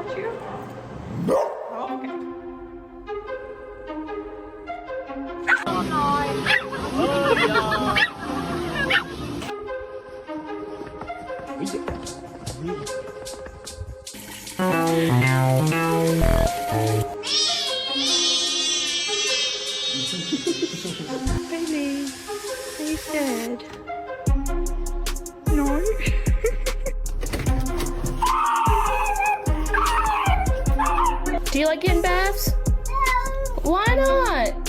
want you? Oh, okay. Baby, are you scared? No. Do you like getting baths? Why not?